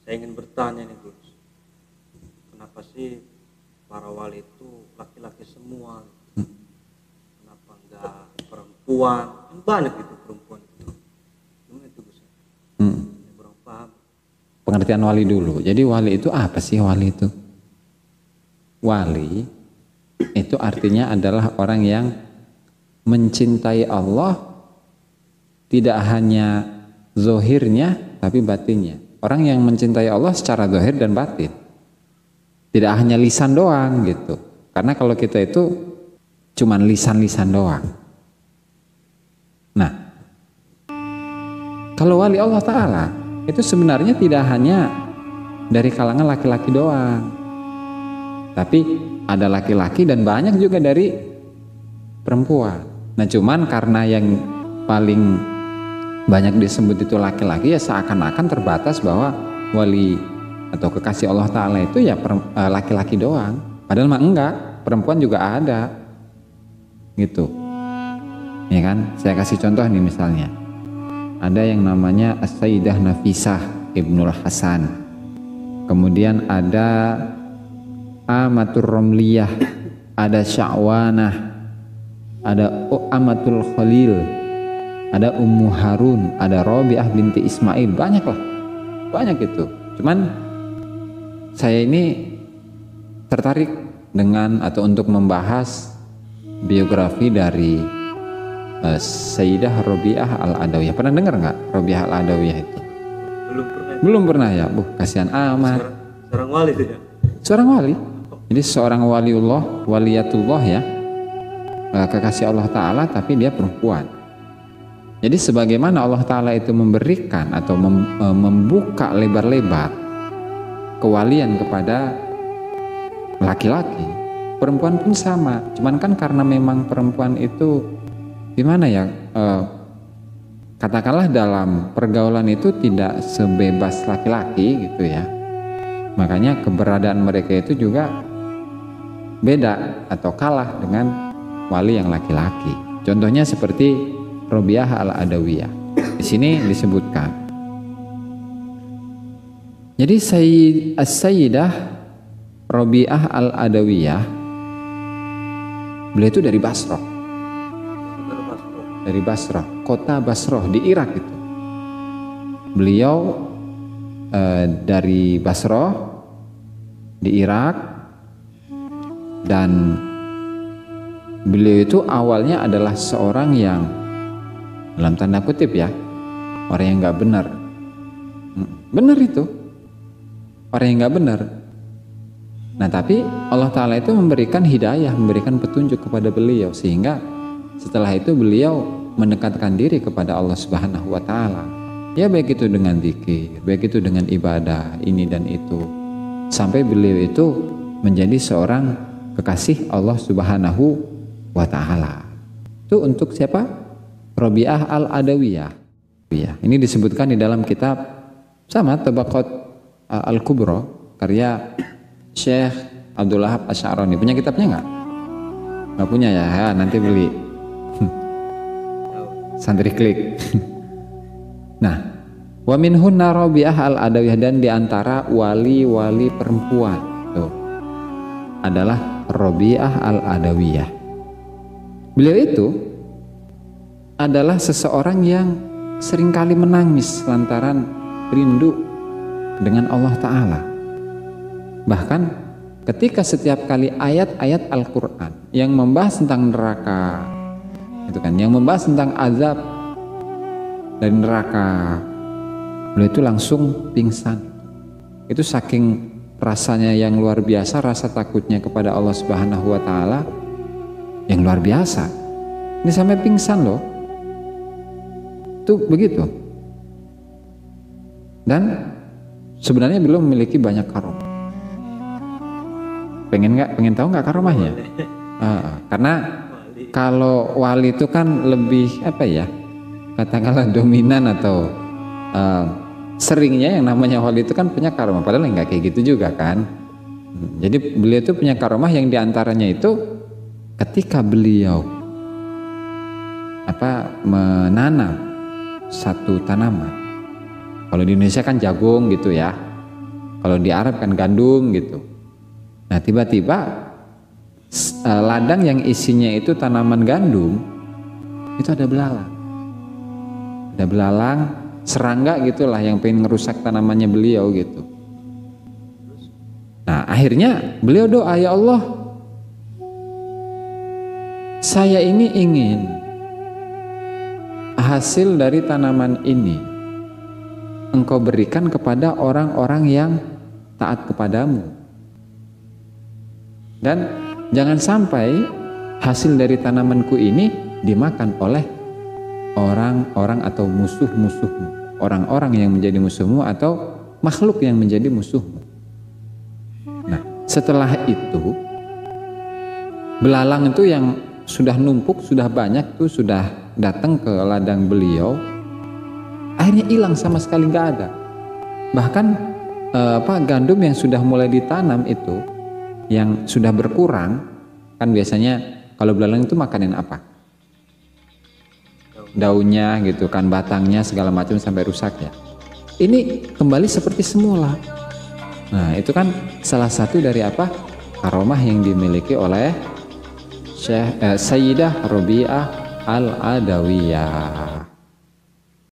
Saya ingin bertanya nih Gus, kenapa sih para wali itu laki-laki semua? Kenapa enggak perempuan? Kan banyak itu perempuan itu. Gimana itu Gus? Saya kurang paham. Pengertian wali dulu. Jadi wali itu apa sih wali itu? Wali itu artinya adalah orang yang mencintai Allah tidak hanya zohirnya tapi batinnya. Orang yang mencintai Allah secara zohir dan batin. Tidak hanya lisan doang gitu. Karena kalau kita itu cuman lisan-lisan doang. Nah, kalau wali Allah Ta'ala itu sebenarnya tidak hanya dari kalangan laki-laki doang, tapi ada laki-laki dan banyak juga dari perempuan. Nah cuman karena yang paling banyak disebut itu laki-laki, ya seakan-akan terbatas bahwa wali atau kekasih Allah Ta'ala itu ya laki-laki doang. Padahal mah enggak, perempuan juga ada gitu ya kan. Saya kasih contoh nih, misalnya ada yang namanya As-Sayyidah Nafisah Ibnul Hasan, kemudian ada Amatur Romliyah, ada Sya'wanah, ada Amatul Khalil, ada Ummu Harun, ada Robiah binti Ismail, banyak itu. Cuman saya ini tertarik dengan atau untuk membahas biografi dari Sayyidah Robiah Al-Adawiyah. Pernah dengar nggak Robiah Al-Adawiyah itu? Belum pernah ya, kasihan amat. Seorang wali itu ya? Seorang wali. Jadi seorang waliullah, waliyatullah ya, kekasih Allah Ta'ala, tapi dia perempuan. Jadi sebagaimana Allah Ta'ala itu memberikan atau membuka lebar-lebar kewalian kepada laki-laki, perempuan pun sama. Cuman kan karena memang perempuan itu gimana ya, katakanlah dalam pergaulan itu tidak sebebas laki-laki gitu ya. Makanya keberadaan mereka itu juga beda atau kalah dengan wali yang laki-laki. Contohnya seperti Robiah Al-Adawiyah. Di sini disebutkan. Jadi Sayyidah Robiah Al-Adawiyah, beliau itu dari Basrah. Dari Basrah, kota Basrah di Irak itu. Beliau dari Basrah di Irak, dan beliau itu awalnya adalah seorang yang dalam tanda kutip ya, orang yang nggak benar. Benar itu, orang yang nggak benar. Nah tapi Allah Ta'ala itu memberikan hidayah, memberikan petunjuk kepada beliau, sehingga setelah itu beliau mendekatkan diri kepada Allah Subhanahu wa Ta'ala. Ya baik itu dengan zikir, baik itu dengan ibadah ini dan itu, sampai beliau itu menjadi seorang kekasih Allah Subhanahu wa Ta'ala. Itu untuk siapa? Robiah Al-Adawiyah. Ini disebutkan di dalam kitab sama Tabaqat Al-Kubra karya Syekh Abdul Wahab Asy'arani. Punya kitabnya nggak? Nggak punya ya, nanti beli. Santri klik. Nah, wa minhunna Robiah Al-Adawiyah, dan diantara wali-wali perempuan tuh adalah Robiah Al-Adawiyah. Beliau itu adalah seseorang yang seringkali menangis lantaran rindu dengan Allah Ta'ala. Bahkan ketika setiap kali ayat-ayat Al-Quran yang membahas tentang neraka, itu kan, yang membahas tentang azab dari neraka, beliau itu langsung pingsan. Itu saking rasanya yang luar biasa, rasa takutnya kepada Allah Subhanahu wa Ta'ala yang luar biasa. Ini sampai pingsan loh. Itu begitu. Dan sebenarnya beliau memiliki banyak karomah. Pengen tahu nggak karomahnya? Karena kalau wali itu kan lebih apa ya, katakanlah dominan atau seringnya yang namanya wali itu kan punya karomah, padahal nggak kayak gitu juga kan. Jadi beliau itu punya karomah yang diantaranya itu ketika beliau menanam satu tanaman. Kalau di Indonesia kan jagung gitu ya, Kalau di Arab kan gandum gitu. Nah tiba-tiba ladang yang isinya itu tanaman gandum itu ada belalang. Ada belalang, serangga gitulah yang pengen ngerusak tanamannya beliau gitu. Nah akhirnya beliau doa, ya Allah, saya ini ingin hasil dari tanaman ini Engkau berikan kepada orang-orang yang taat kepadamu, dan jangan sampai hasil dari tanamanku ini dimakan oleh orang-orang atau musuh-musuhmu, orang-orang yang menjadi musuhmu atau makhluk yang menjadi musuhmu. Nah setelah itu belalang itu yang sudah numpuk, sudah banyak tuh, sudah datang ke ladang beliau, akhirnya hilang sama sekali, nggak ada. Bahkan gandum yang sudah mulai ditanam itu, yang sudah berkurang, kan biasanya kalau belalang itu makanin apa? Daunnya gitu kan, batangnya segala macam sampai rusak ya. Ini kembali seperti semula. Nah itu kan salah satu dari apa? Karomah yang dimiliki oleh Sayyidah Rabi'ah Al-Adawiyah.